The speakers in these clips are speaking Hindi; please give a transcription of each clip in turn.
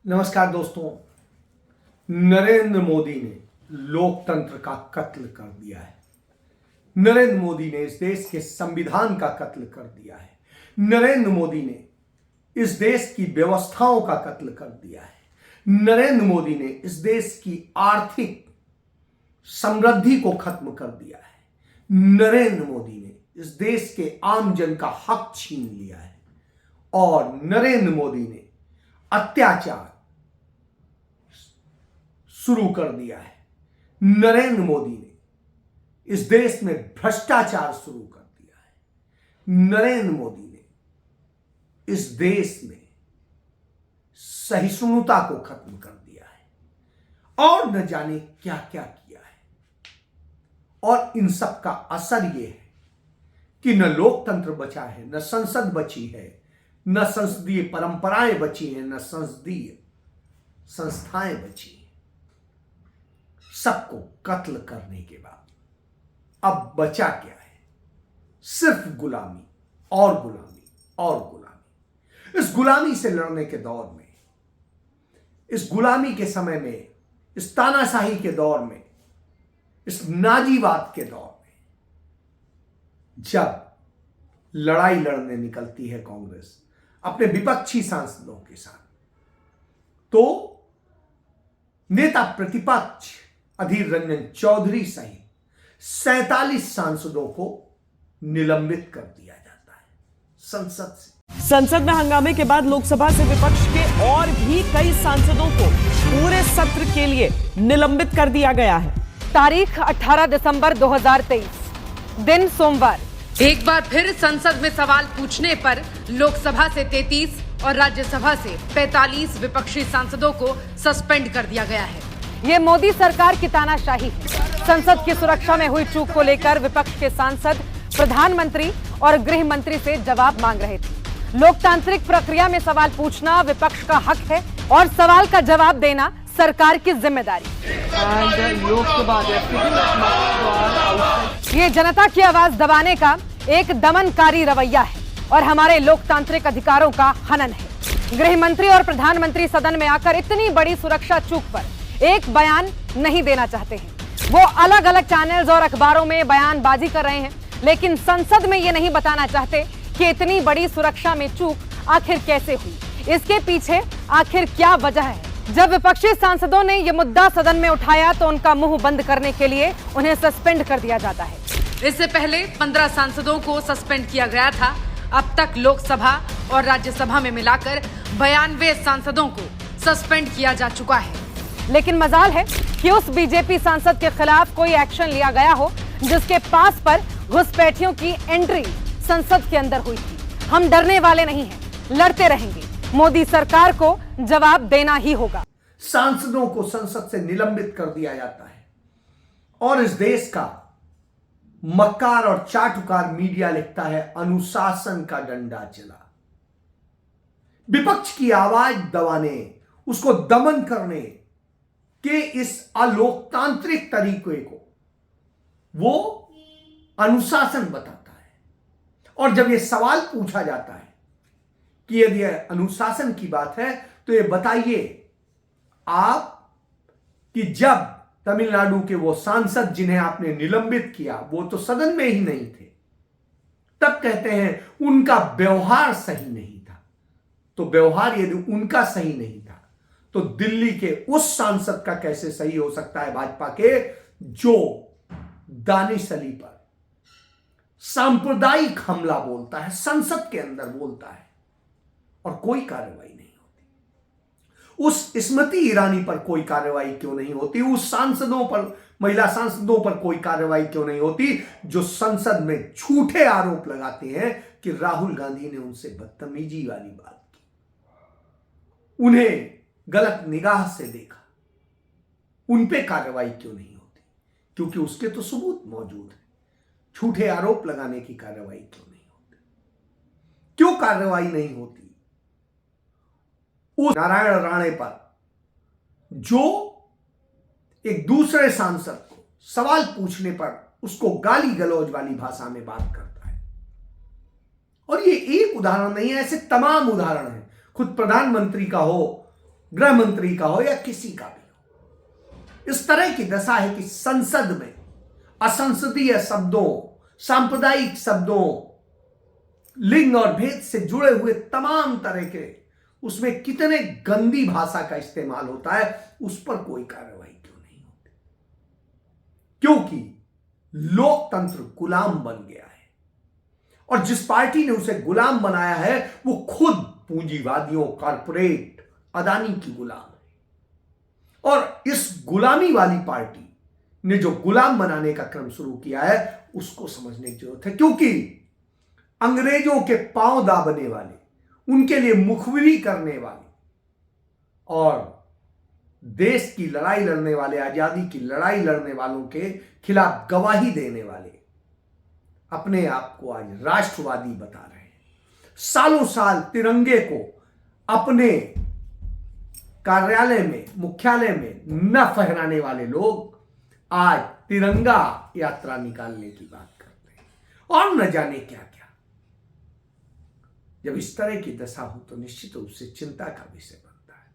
नमस्कार दोस्तों। नरेंद्र मोदी ने लोकतंत्र का कत्ल कर दिया है। नरेंद्र मोदी ने इस देश के संविधान का कत्ल कर दिया है। नरेंद्र मोदी ने इस देश की व्यवस्थाओं का कत्ल कर दिया है। नरेंद्र मोदी ने इस देश की आर्थिक समृद्धि को खत्म कर दिया है। नरेंद्र मोदी ने इस देश के आम जन का हक छीन लिया है और नरेंद्र मोदी ने अत्याचार शुरू कर दिया है। नरेंद्र मोदी ने इस देश में भ्रष्टाचार शुरू कर दिया है। नरेंद्र मोदी ने इस देश में सहिष्णुता को खत्म कर दिया है और न जाने क्या क्या किया है। और इन सब का असर यह है कि न लोकतंत्र बचा है, न संसद बची है, न संसदीय परंपराएं बची हैं, न संसदीय संस्थाएं बची हैं। सबको कत्ल करने के बाद अब बचा क्या है? सिर्फ गुलामी और गुलामी और गुलामी। इस गुलामी से लड़ने के दौर में, इस गुलामी के समय में, इस तानाशाही के दौर में, इस नाजीवाद के दौर में, जब लड़ाई लड़ने निकलती है कांग्रेस अपने विपक्षी सांसदों के साथ, तो नेता प्रतिपक्ष अधीर रंजन चौधरी सहित 47 सांसदों को निलंबित कर दिया जाता है संसद से। संसद में हंगामे के बाद लोकसभा से विपक्ष के और भी कई सांसदों को पूरे सत्र के लिए निलंबित कर दिया गया है। तारीख 18 दिसंबर 2023, दिन सोमवार। एक बार फिर संसद में सवाल पूछने पर लोकसभा से 33 और राज्यसभा से 45 विपक्षी सांसदों को सस्पेंड कर दिया गया है। ये मोदी सरकार की तानाशाही है। संसद की सुरक्षा में हुई चूक को लेकर विपक्ष के सांसद प्रधानमंत्री और गृह मंत्री से जवाब मांग रहे थे। लोकतांत्रिक प्रक्रिया में सवाल पूछना विपक्ष का हक है और सवाल का जवाब देना सरकार की जिम्मेदारी। ये जनता की आवाज दबाने का एक दमनकारी रवैया है और हमारे लोकतांत्रिक अधिकारों का हनन है। गृह मंत्री और प्रधानमंत्री सदन में आकर इतनी बड़ी सुरक्षा चूक पर एक बयान नहीं देना चाहते हैं। वो अलग अलग चैनल्स और अखबारों में बयानबाजी कर रहे हैं, लेकिन संसद में ये नहीं बताना चाहते कि इतनी बड़ी सुरक्षा में चूक आखिर कैसे हुई, इसके पीछे आखिर क्या वजह है। जब विपक्षी सांसदों ने ये मुद्दा सदन में उठाया तो उनका मुंह बंद करने के लिए उन्हें सस्पेंड कर दिया जाता है। इससे पहले 15 सांसदों को सस्पेंड किया गया था। अब तक लोकसभा और राज्यसभा में मिलाकर 92 सांसदों को सस्पेंड किया जा चुका है। लेकिन मजाल है कि उस बीजेपी सांसद के खिलाफ कोई एक्शन लिया गया हो जिसके पास पर घुसपैठियों की एंट्री संसद के अंदर हुई थी। हम डरने वाले नहीं हैं, लड़ते रहेंगे। मोदी सरकार को जवाब देना ही होगा। सांसदों को संसद से निलंबित कर दिया जाता है और इस देश का मक्कार और चाटुकार मीडिया लिखता है, अनुशासन का डंडा चला। विपक्ष की आवाज दबाने, उसको दमन करने के इस अलोकतांत्रिक तरीके को वो अनुशासन बताता है। और जब ये सवाल पूछा जाता है कि यदि अनुशासन की बात है तो ये बताइए आप कि जब तमिलनाडु के वो सांसद जिन्हें आपने निलंबित किया वो तो सदन में ही नहीं थे, तब कहते हैं उनका व्यवहार सही नहीं था। तो व्यवहार यदि उनका सही नहीं था तो दिल्ली के उस सांसद का कैसे सही हो सकता है, भाजपा के, जो दानिश अली पर सांप्रदायिक हमला बोलता है, संसद के अंदर बोलता है और कोई कार्रवाई नहीं होती। उस स्मृति ईरानी पर कोई कार्रवाई क्यों नहीं होती? उस सांसदों पर, महिला सांसदों पर कोई कार्रवाई क्यों नहीं होती जो संसद में झूठे आरोप लगाते हैं कि राहुल गांधी ने उनसे बदतमीजी वाली बात की, उन्हें गलत निगाह से देखा? उन पे कार्रवाई क्यों नहीं होती? क्योंकि उसके तो सबूत मौजूद है। झूठे आरोप लगाने की कार्रवाई क्यों नहीं होती? क्यों कार्रवाई नहीं होती उस नारायण राणे पर जो एक दूसरे सांसद को सवाल पूछने पर उसको गाली गलौज वाली भाषा में बात करता है? और ये एक उदाहरण नहीं है, ऐसे तमाम उदाहरण हैं। खुद प्रधानमंत्री का हो, गृह मंत्री का हो या किसी का भी हो। इस तरह की दशा है कि संसद में असंसदीय शब्दों, सांप्रदायिक शब्दों, लिंग और भेद से जुड़े हुए तमाम तरह के उसमें कितने गंदी भाषा का इस्तेमाल होता है, उस पर कोई कार्रवाई क्यों नहीं होती? क्योंकि लोकतंत्र गुलाम बन गया है और जिस पार्टी ने उसे गुलाम बनाया है वो खुद पूंजीवादियों, कॉरपोरेट, अदानी की गुलाम है। और इस गुलामी वाली पार्टी ने जो गुलाम बनाने का क्रम शुरू किया है उसको समझने की जरूरत है, क्योंकि अंग्रेजों के पांव दाबने वाले, उनके लिए मुखबिरी करने वाले और देश की लड़ाई लड़ने वाले, आजादी की लड़ाई लड़ने वालों के खिलाफ गवाही देने वाले अपने आप को आज राष्ट्रवादी बता रहे हैं। सालों साल तिरंगे को अपने कार्यालय में, मुख्यालय में न फहराने वाले लोग आज तिरंगा यात्रा निकालने की बात करते हैं और न जाने क्या क्या। जब इस तरह की दशा हो तो निश्चित रूप से चिंता का विषय बनता है।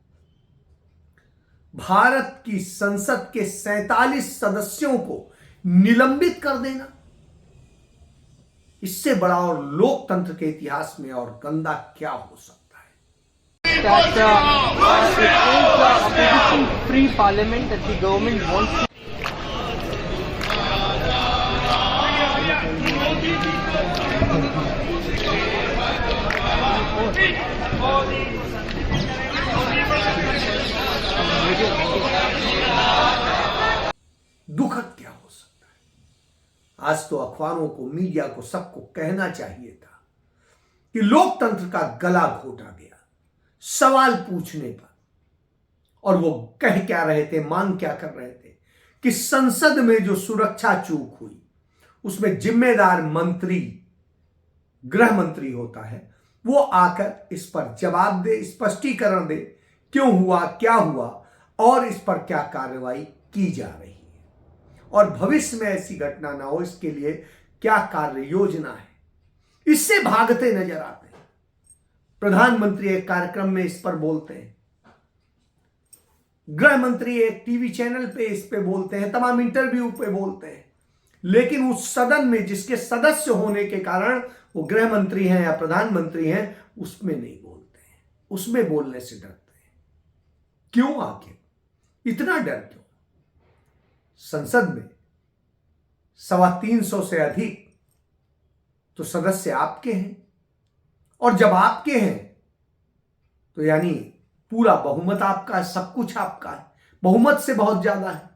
भारत की संसद के 47 सदस्यों को निलंबित कर देना, इससे बड़ा और लोकतंत्र के इतिहास में और गंदा क्या हो सकता है? That it is a opposition-free parliament that the government wants. दुखद क्या हो सकता है? आज तो अखबारों को, मीडिया को, सबको कहना चाहिए था कि लोकतंत्र का गला घोटा गया सवाल पूछने पर। और वो कह क्या रहे थे, मांग क्या कर रहे थे कि संसद में जो सुरक्षा चूक हुई उसमें जिम्मेदार मंत्री, गृह मंत्री होता है, वो आकर इस पर जवाब दे, स्पष्टीकरण दे, क्यों हुआ, क्या हुआ और इस पर क्या कार्रवाई की जा रही है और भविष्य में ऐसी घटना ना हो इसके लिए क्या कार्य योजना है। इससे भागते नजर आते हैं। प्रधानमंत्री एक कार्यक्रम में इस पर बोलते हैं, गृह मंत्री एक टीवी चैनल पे इस पे बोलते हैं, तमाम इंटरव्यू पे बोलते हैं, लेकिन उस सदन में जिसके सदस्य होने के कारण वो गृह मंत्री हैं या प्रधानमंत्री हैं उसमें नहीं बोलते हैं, उसमें बोलने से डरते हैं। क्यों? आखिर इतना डर क्यों? संसद में 325 से अधिक तो सदस्य आपके हैं और जब आपके हैं तो यानी पूरा बहुमत आपका है, सब कुछ आपका है, बहुमत से बहुत ज्यादा है,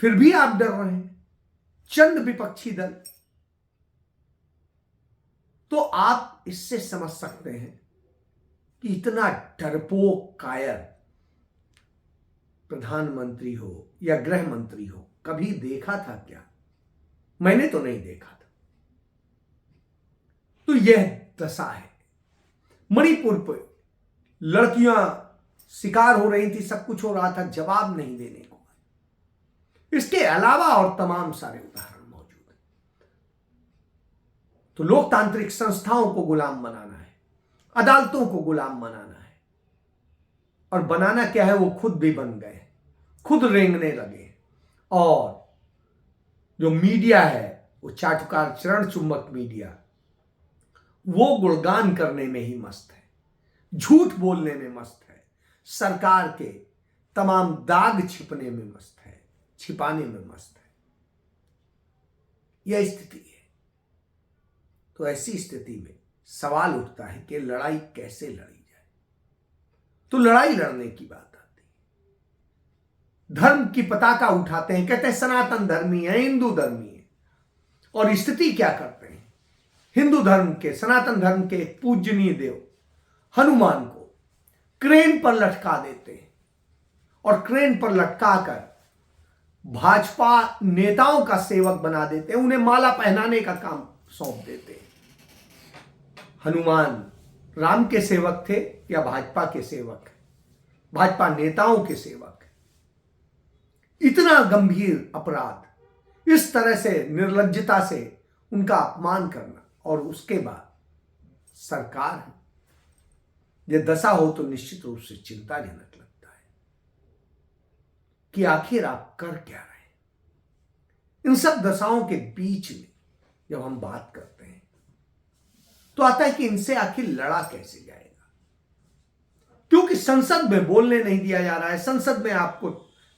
फिर भी आप डर रहे हैं। चंद विपक्षी दल, तो आप इससे समझ सकते हैं कि इतना डरपोक कायर प्रधानमंत्री हो या गृह मंत्री हो कभी देखा था क्या? मैंने तो नहीं देखा था। तो यह दशा है। मणिपुर पर लड़कियां शिकार हो रही थी, सब कुछ हो रहा था, जवाब नहीं देने को। इसके अलावा और तमाम सारे उदाहरण मौजूद हैं। तो लोकतांत्रिक संस्थाओं को गुलाम बनाना है, अदालतों को गुलाम बनाना है, और बनाना क्या है वो खुद भी बन गए, खुद रेंगने लगे। और जो मीडिया है वो चाटुकार, चरण चुंबक मीडिया, वो गुणगान करने में ही मस्त है, झूठ बोलने में मस्त है, सरकार के तमाम दाग छिपने में मस्त है, छिपाने में मस्त है। यह स्थिति है। तो ऐसी स्थिति में सवाल उठता है कि लड़ाई कैसे लड़ी जाए। तो लड़ाई लड़ने की बात आती है। धर्म की पताका उठाते हैं, कहते हैं सनातन धर्मी है, हिंदू धर्मी है। और स्थिति क्या करते हैं? हिंदू धर्म के, सनातन धर्म के पूजनीय देव हनुमान को क्रेन पर लटका देते हैं और क्रेन पर लटकाकर भाजपा नेताओं का सेवक बना देते हैं, उन्हें माला पहनाने का काम सौंप देते हैं। हनुमान राम के सेवक थे या भाजपा के सेवक है? भाजपा नेताओं के सेवक है। इतना गंभीर अपराध, इस तरह से निर्लज्जता से उनका अपमान करना, और उसके बाद सरकार है यह दशा हो तो निश्चित रूप से चिंताजनक लगता है कि आखिर आप कर क्या रहे हैं। इन सब दशाओं के बीच में जब हम बात करते हैं तो आता है कि इनसे आखिर लड़ा कैसे जाएगा, क्योंकि संसद में बोलने नहीं दिया जा रहा है, संसद में आपको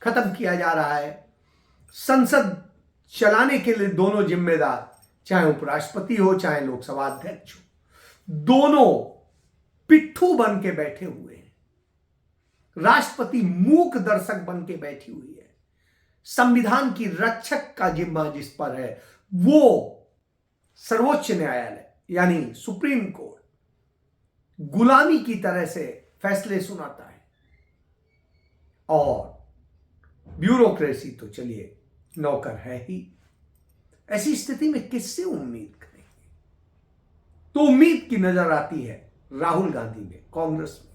खत्म किया जा रहा है। संसद चलाने के लिए दोनों जिम्मेदार, चाहे उपराष्ट्रपति हो चाहे लोकसभा अध्यक्ष हो, दोनों पिट्ठू बन के बैठे हुए हैं। राष्ट्रपति मूक दर्शक बन के बैठी हुई है। संविधान की रक्षक का जिम्मा जिस पर है वो सर्वोच्च न्यायालय यानी सुप्रीम कोर्ट गुलामी की तरह से फैसले सुनाता है, और ब्यूरोक्रेसी तो चलिए नौकर है ही। ऐसी स्थिति में किससे उम्मीद करेंगे? तो उम्मीद की नजर आती है राहुल गांधी में, कांग्रेस में,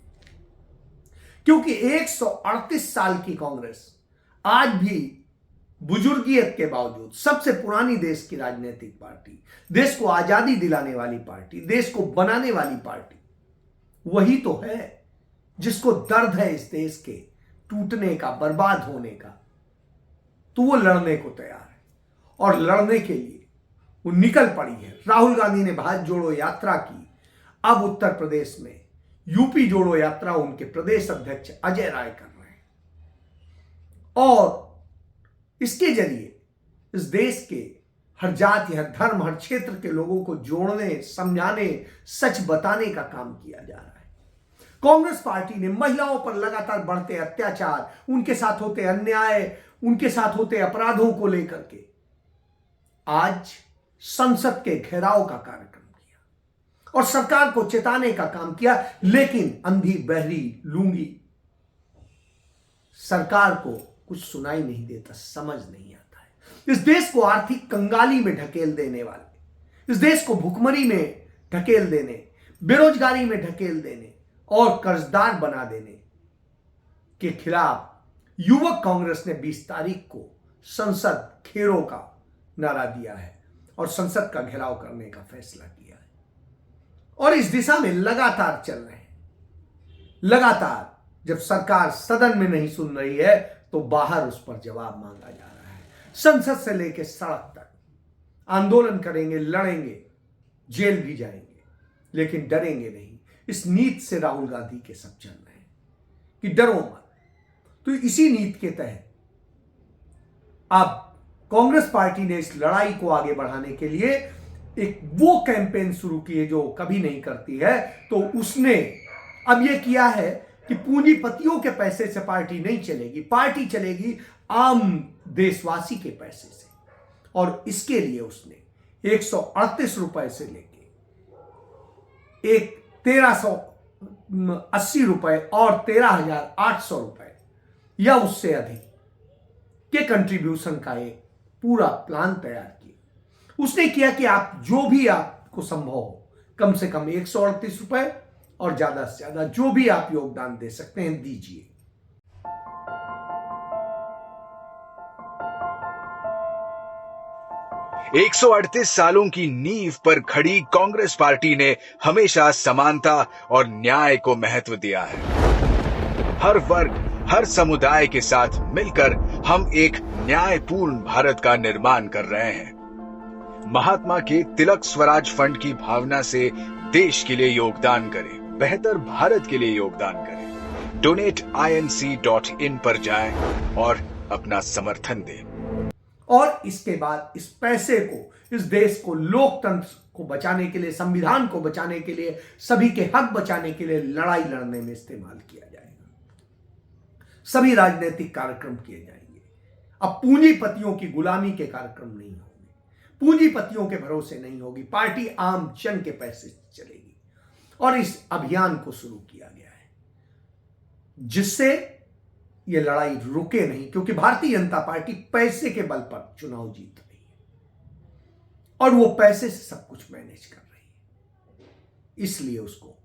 क्योंकि 138 साल की कांग्रेस आज भी बुजुर्गियत के बावजूद सबसे पुरानी देश की राजनीतिक पार्टी, देश को आजादी दिलाने वाली पार्टी, देश को बनाने वाली पार्टी वही तो है जिसको दर्द है इस देश के टूटने का, बर्बाद होने का। तो वो लड़ने को तैयार है और लड़ने के लिए वो निकल पड़ी है। राहुल गांधी ने भारत जोड़ो यात्रा की, अब उत्तर प्रदेश में यूपी जोड़ो यात्रा उनके प्रदेश अध्यक्ष अजय राय कर रहे हैं, और इसके जरिए इस देश के हर जाति, हर धर्म, हर क्षेत्र के लोगों को जोड़ने, समझाने, सच बताने का काम किया जा रहा है। कांग्रेस पार्टी ने महिलाओं पर लगातार बढ़ते अत्याचार, उनके साथ होते अन्याय, उनके साथ होते अपराधों को लेकर के आज संसद के घेराव का कार्यक्रम किया और सरकार को चेताने का काम किया, लेकिन अंधी बहरी लूंगी सरकार को कुछ सुनाई नहीं देता, समझ नहीं आता है। इस देश को आर्थिक कंगाली में ढकेल देने वाले, इस देश को भुखमरी में ढकेल देने, बेरोजगारी में ढकेल देने और कर्जदार बना देने के खिलाफ युवक कांग्रेस ने 20 तारीख को संसद घेराव का नारा दिया है और संसद का घेराव करने का फैसला किया है, और इस दिशा में लगातार चल रहे हैं। लगातार जब सरकार सदन में नहीं सुन रही है तो बाहर उस पर जवाब मांगा जा रहा है। संसद से लेकर सड़क तक आंदोलन करेंगे, लड़ेंगे, जेल भी जाएंगे, लेकिन डरेंगे नहीं। इस नीति से राहुल गांधी के सब चल रहे हैं कि डरो मत। तो इसी नीति के तहत अब कांग्रेस पार्टी ने इस लड़ाई को आगे बढ़ाने के लिए एक वो कैंपेन शुरू की है जो कभी नहीं करती है। तो उसने अब यह किया है कि पूंजीपतियों के पैसे से पार्टी नहीं चलेगी, पार्टी चलेगी आम देशवासी के पैसे से, और इसके लिए उसने 138 रुपए से लेके एक 1380 रुपए और 13,800 रुपए या उससे अधिक के कंट्रीब्यूशन का एक पूरा प्लान तैयार किया। उसने किया कि आप जो भी आपको संभव हो, कम से कम 138 रुपए और ज्यादा से ज्यादा जो भी आप योगदान दे सकते हैं दीजिए। एक 138 सालों की नींव पर खड़ी कांग्रेस पार्टी ने हमेशा समानता और न्याय को महत्व दिया है। हर वर्ग, हर समुदाय के साथ मिलकर हम एक न्यायपूर्ण भारत का निर्माण कर रहे हैं। महात्मा के तिलक स्वराज फंड की भावना से देश के लिए योगदान करें, बेहतर भारत के लिए योगदान करें। donateinc.in पर जाएं और अपना समर्थन दें। और इसके बाद इस पैसे को, इस देश को, लोकतंत्र को बचाने के लिए, संविधान को बचाने के लिए, सभी के हक बचाने के लिए लड़ाई लड़ने में इस्तेमाल किया जाएगा। सभी राजनीतिक कार्यक्रम किए जाएंगे। अब पूंजीपतियों की गुलामी के कार्यक्रम नहीं होंगे, पूंजीपतियों के भरोसे नहीं होगी, पार्टी आम जन के पैसे चलेगी। और इस अभियान को शुरू किया गया है जिससे यह लड़ाई रुके नहीं, क्योंकि भारतीय जनता पार्टी पैसे के बल पर चुनाव जीत रही है और वो पैसे से सब कुछ मैनेज कर रही है। इसलिए उसको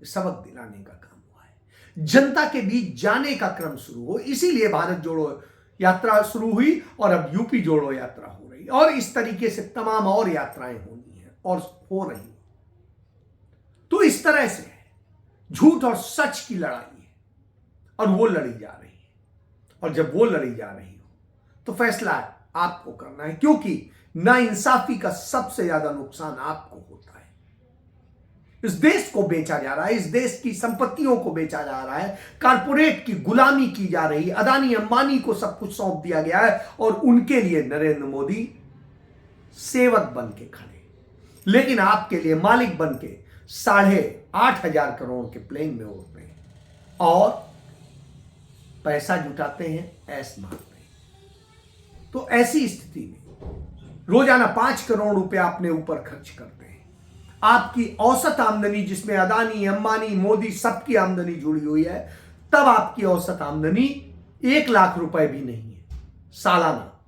सबक दिलाने का काम हुआ है, जनता के बीच जाने का क्रम शुरू हो। इसीलिए भारत जोड़ो यात्रा शुरू हुई और अब यूपी जोड़ो यात्रा हो रही, और इस तरीके से तमाम और यात्राएं होनी है और हो रही। तो इस तरह से झूठ और सच की लड़ाई है और वो लड़ी जा रही है। और जब वो लड़ी जा रही हो तो फैसला आपको करना है, क्योंकि नाइंसाफी का सबसे ज्यादा नुकसान आपको होता है। इस देश को बेचा जा रहा है, इस देश की संपत्तियों को बेचा जा रहा है, कारपोरेट की गुलामी की जा रही है, अदानी अंबानी को सब कुछ सौंप दिया गया है और उनके लिए नरेंद्र मोदी सेवक बन के खड़े, लेकिन आपके लिए मालिक बन के 8,500 करोड़ के प्लेन में उड़ते हैं और पैसा जुटाते हैं, ऐश मारते हैं। तो ऐसी स्थिति में रोजाना 5 करोड़ रुपया अपने ऊपर खर्च करते हैं। आपकी औसत आमदनी, जिसमें अदानी अंबानी मोदी सबकी आमदनी जुड़ी हुई है, तब आपकी औसत आमदनी 1 लाख रुपए भी नहीं है सालाना,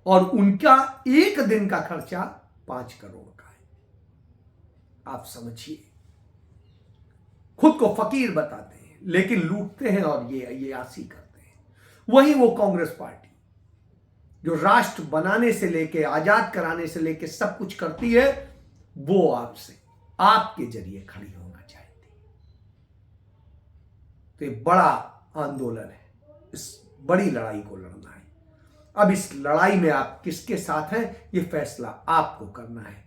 और उनका एक दिन का खर्चा 5 करोड़ का है। आप समझिए, खुद को फकीर बताते हैं लेकिन लूटते हैं और ये आसी करते हैं। वही वो कांग्रेस पार्टी जो राष्ट्र बनाने से लेके आजाद कराने से लेके सब कुछ करती है, वो आपसे आपके जरिए खड़ी होना चाहती है। तो ये बड़ा आंदोलन है, इस बड़ी लड़ाई को लड़ना है। अब इस लड़ाई में आप किसके साथ हैं, ये फैसला आपको करना है।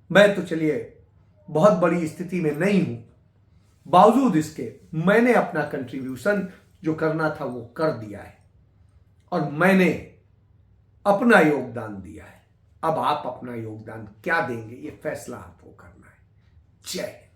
मैं तो चलिए बहुत बड़ी स्थिति में नहीं हूं, बावजूद इसके मैंने अपना कंट्रीब्यूशन जो करना था वो कर दिया है और मैंने अपना योगदान दिया है। अब आप अपना योगदान क्या देंगे, ये फैसला आपको करना है। जय हिंद।